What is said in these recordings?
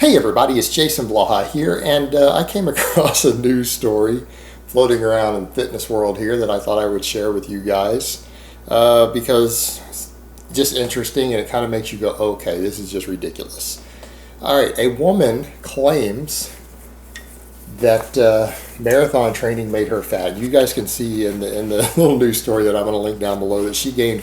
Hey everybody, it's Jason Blaha here, and I came across a news story floating around in the fitness world here that I thought I would share with you guys because it's just interesting and it kind of makes you go, okay, this is just ridiculous. All right, a woman claims that marathon training made her fat. You guys can see in the little news story that I'm going to link down below that she gained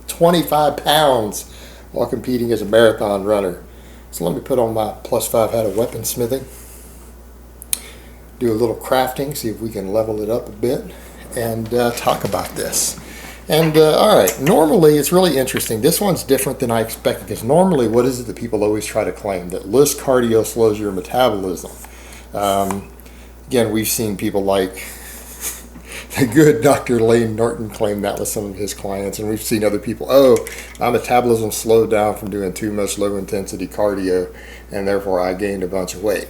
25 pounds while competing as a marathon runner. So let me put on my +5 hat of weaponsmithing, do a little crafting, see if we can level it up a bit, and talk about this. And all right, normally it's really interesting. This one's different than I expected because normally what is it that people always try to claim? That list cardio slows your metabolism. Again, we've seen people like the good Dr. Lane Norton claim that with some of his clients, and we've seen other people, my metabolism slowed down from doing too much low intensity cardio and therefore I gained a bunch of weight.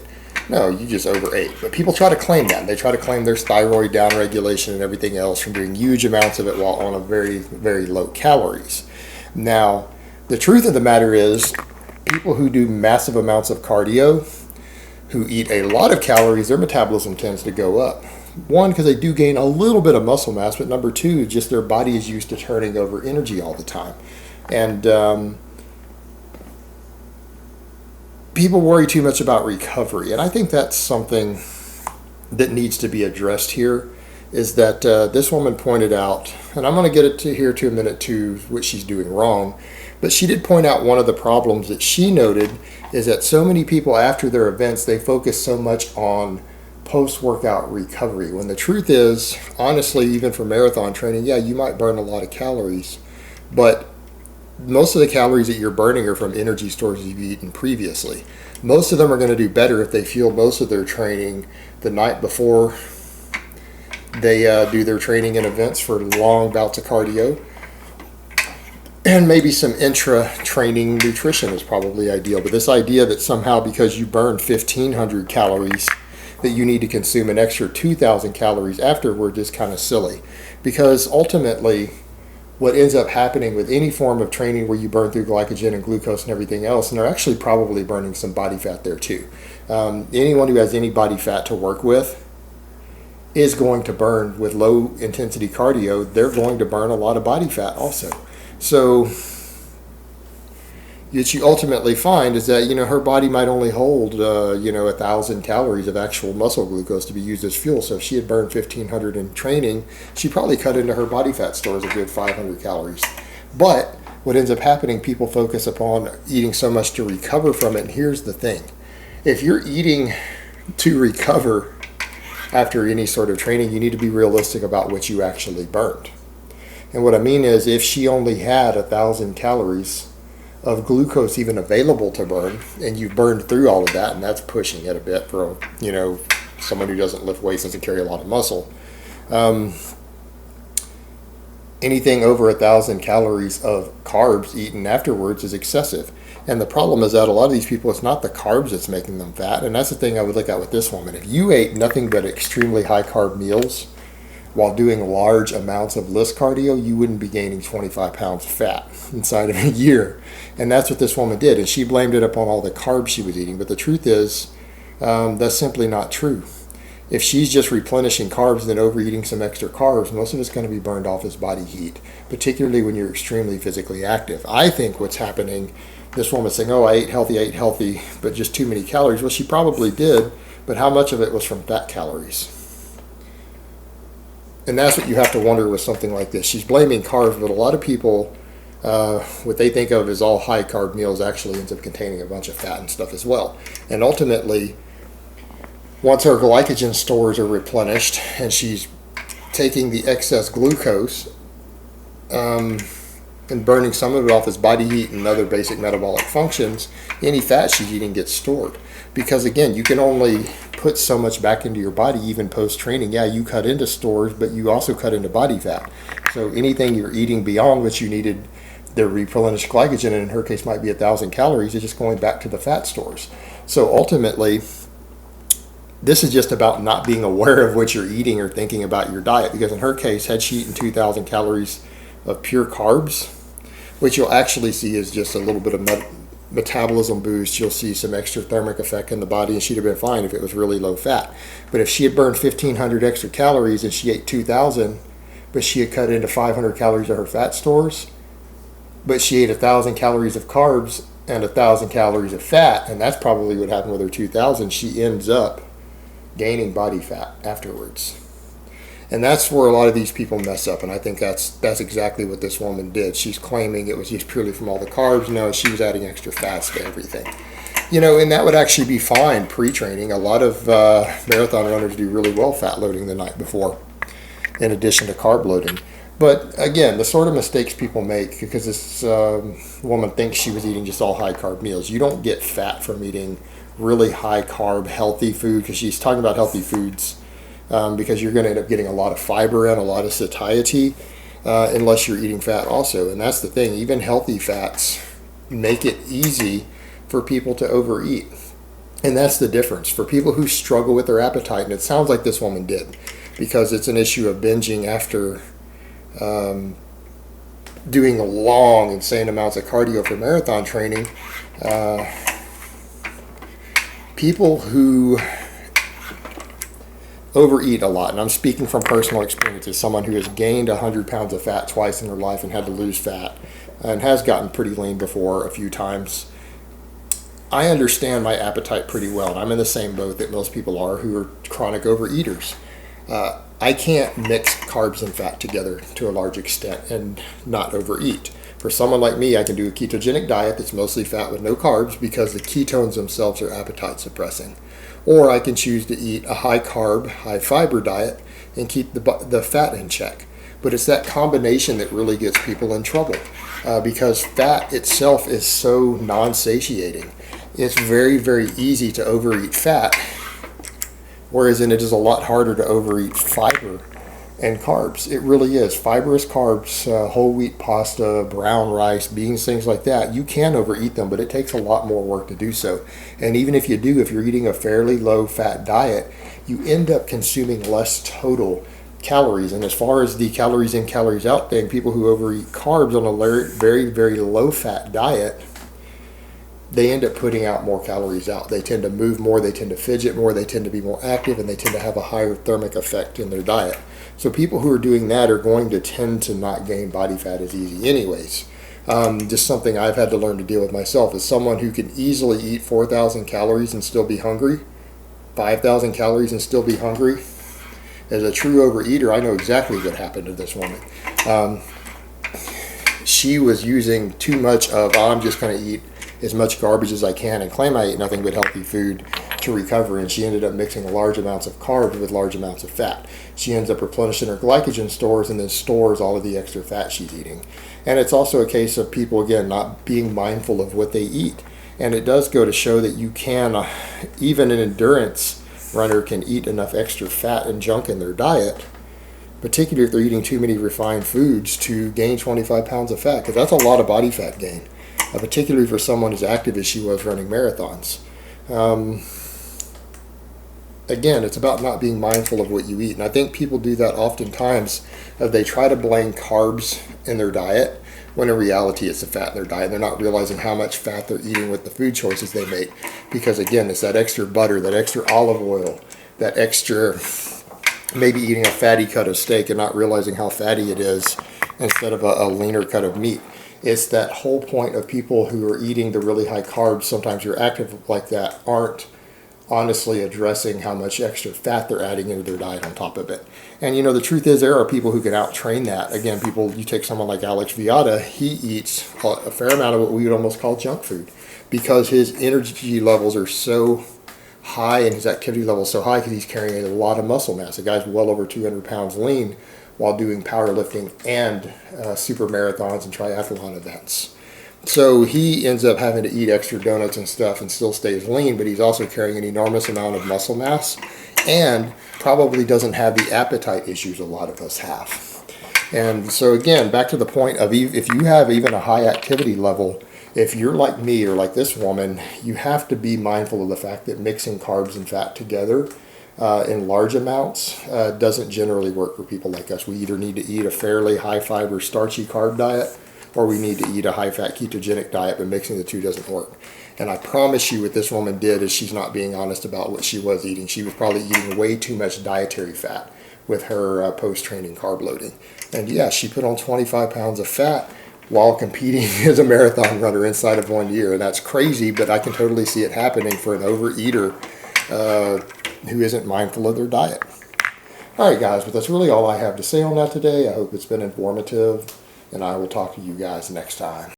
No, you just overate. But people try to claim that. They try to claim there's thyroid downregulation and everything else from doing huge amounts of it while on a very, very low calories. Now, the truth of the matter is people who do massive amounts of cardio, who eat a lot of calories, their metabolism tends to go up. One, because they do gain a little bit of muscle mass, but number two, just their body is used to turning over energy all the time. And people worry too much about recovery. And I think that's something that needs to be addressed here, is that this woman pointed out, and I'm going to get it to here to a minute to what she's doing wrong, but she did point out one of the problems that she noted is that so many people after their events, they focus so much on post-workout recovery, when the truth is, honestly, even for marathon training, yeah, you might burn a lot of calories, but most of the calories that you're burning are from energy stores you've eaten previously. Most of them are going to do better if they fuel most of their training the night before they do their training and events for long bouts of cardio. And maybe some intra-training nutrition is probably ideal. But this idea that somehow because you burn 1,500 calories that you need to consume an extra 2,000 calories afterward is kind of silly. Because ultimately, what ends up happening with any form of training where you burn through glycogen and glucose and everything else, and they're actually probably burning some body fat there too. Anyone who has any body fat to work with is going to burn with low intensity cardio. They're going to burn a lot of body fat also. So what you ultimately find is that, her body might only hold, 1,000 calories of actual muscle glucose to be used as fuel. So if she had burned 1,500 in training, she probably cut into her body fat stores a good 500 calories. But what ends up happening, people focus upon eating so much to recover from it. And here's the thing. If you're eating to recover after any sort of training, you need to be realistic about what you actually burned. And what I mean is, if she only had 1,000 calories of glucose even available to burn, and you've burned through all of that, and that's pushing it a bit for, someone who doesn't lift weights, doesn't carry a lot of muscle. Anything over 1,000 calories of carbs eaten afterwards is excessive. And the problem is that a lot of these people, it's not the carbs that's making them fat. And that's the thing I would look at with this woman. If you ate nothing but extremely high carb meals while doing large amounts of list cardio, you wouldn't be gaining 25 pounds of fat inside of a year. And that's what this woman did. And she blamed it upon all the carbs she was eating. But the truth is, that's simply not true. If she's just replenishing carbs and then overeating some extra carbs, most of it's going to be burned off as body heat, particularly when you're extremely physically active. I think what's happening, this woman's saying, I ate healthy, but just too many calories. Well, she probably did, but how much of it was from fat calories? And that's what you have to wonder with something like this. She's blaming carbs, but a lot of people, what they think of as all high carb meals actually ends up containing a bunch of fat and stuff as well. And ultimately, once her glycogen stores are replenished and she's taking the excess glucose and burning some of it off as body heat and other basic metabolic functions, any fat she's eating gets stored. Because again, you can only put so much back into your body even post-training. Yeah, you cut into stores, but you also cut into body fat. So anything you're eating beyond what you needed, the replenished glycogen, and in her case might be 1,000 calories, is just going back to the fat stores. So ultimately, this is just about not being aware of what you're eating or thinking about your diet. Because in her case, had she eaten 2,000 calories of pure carbs, what you'll actually see is just a little bit of metabolism boost, you'll see some extra thermic effect in the body, and she'd have been fine if it was really low fat. But if she had burned 1,500 extra calories and she ate 2,000, but she had cut into 500 calories of her fat stores, but she ate 1,000 calories of carbs and 1,000 calories of fat, and that's probably what happened with her 2,000, she ends up gaining body fat afterwards. And that's where a lot of these people mess up, and I think that's exactly what this woman did. She's claiming it was just purely from all the carbs. No, she was adding extra fats to everything. And that would actually be fine pre-training. A lot of marathon runners do really well fat loading the night before, in addition to carb loading. But again, the sort of mistakes people make, because this woman thinks she was eating just all high carb meals. You don't get fat from eating really high carb, healthy food, because she's talking about healthy foods. Because you're going to end up getting a lot of fiber and a lot of satiety unless you're eating fat also. And that's the thing. Even healthy fats make it easy for people to overeat. And that's the difference. For people who struggle with their appetite, and it sounds like this woman did, because it's an issue of binging after doing long, insane amounts of cardio for marathon training. People who overeat a lot, and I'm speaking from personal experience as someone who has gained 100 pounds of fat twice in her life and had to lose fat and has gotten pretty lean before a few times. I understand my appetite pretty well, and I'm in the same boat that most people are who are chronic overeaters. I can't mix carbs and fat together to a large extent and not overeat. For someone like me, I can do a ketogenic diet that's mostly fat with no carbs because the ketones themselves are appetite suppressing. Or I can choose to eat a high carb, high fiber diet and keep the fat in check. But it's that combination that really gets people in trouble because fat itself is so non-satiating. It's very, very easy to overeat fat, whereas it is a lot harder to overeat fiber and carbs. It really is. Fibrous carbs, whole wheat pasta, brown rice, beans, things like that, you can overeat them, but it takes a lot more work to do so. And even if you do, if you're eating a fairly low fat diet, you end up consuming less total calories. And as far as the calories in, calories out thing, people who overeat carbs on a very, very low fat diet, they end up putting out more calories out. They tend to move more, they tend to fidget more, they tend to be more active, and they tend to have a higher thermic effect in their diet. So people who are doing that are going to tend to not gain body fat as easy anyways. Just something I've had to learn to deal with myself as someone who can easily eat 4,000 calories and still be hungry, 5,000 calories and still be hungry. As a true overeater, I know exactly what happened to this woman. She was using too much of, I'm just going to eat as much garbage as I can and claim I ate nothing but healthy food to recover, and she ended up mixing large amounts of carbs with large amounts of fat. She ends up replenishing her glycogen stores and then stores all of the extra fat she's eating. And it's also a case of people, again, not being mindful of what they eat. And it does go to show that you can, even an endurance runner can eat enough extra fat and junk in their diet, particularly if they're eating too many refined foods, to gain 25 pounds of fat, because that's a lot of body fat gain. Particularly for someone as active as she was running marathons. Again, it's about not being mindful of what you eat. And I think people do that oftentimes. They try to blame carbs in their diet, when in reality it's the fat in their diet. They're not realizing how much fat they're eating with the food choices they make. Because again, it's that extra butter, that extra olive oil, that extra, maybe eating a fatty cut of steak and not realizing how fatty it is instead of a leaner cut of meat. It's that whole point of people who are eating the really high carbs, sometimes you're active like that, aren't honestly addressing how much extra fat they're adding into their diet on top of it. And the truth is there are people who can out-train that. Again, you take someone like Alex Viada, he eats a fair amount of what we would almost call junk food because his energy levels are so high and his activity level is so high because he's carrying a lot of muscle mass. The guy's well over 200 pounds lean while doing powerlifting and super marathons and triathlon events. So he ends up having to eat extra donuts and stuff and still stays lean, but he's also carrying an enormous amount of muscle mass and probably doesn't have the appetite issues a lot of us have. And so again, back to the point of if you have even a high activity level, if you're like me or like this woman, you have to be mindful of the fact that mixing carbs and fat together in large amounts doesn't generally work for people like us. We either need to eat a fairly high fiber starchy carb diet, or we need to eat a high-fat ketogenic diet, but mixing the two doesn't work. And I promise you what this woman did is she's not being honest about what she was eating. She was probably eating way too much dietary fat with her post-training carb loading. And yeah, she put on 25 pounds of fat while competing as a marathon runner inside of 1 year. And that's crazy, but I can totally see it happening for an overeater who isn't mindful of their diet. All right, guys, but that's really all I have to say on that today. I hope it's been informative, and I will talk to you guys next time.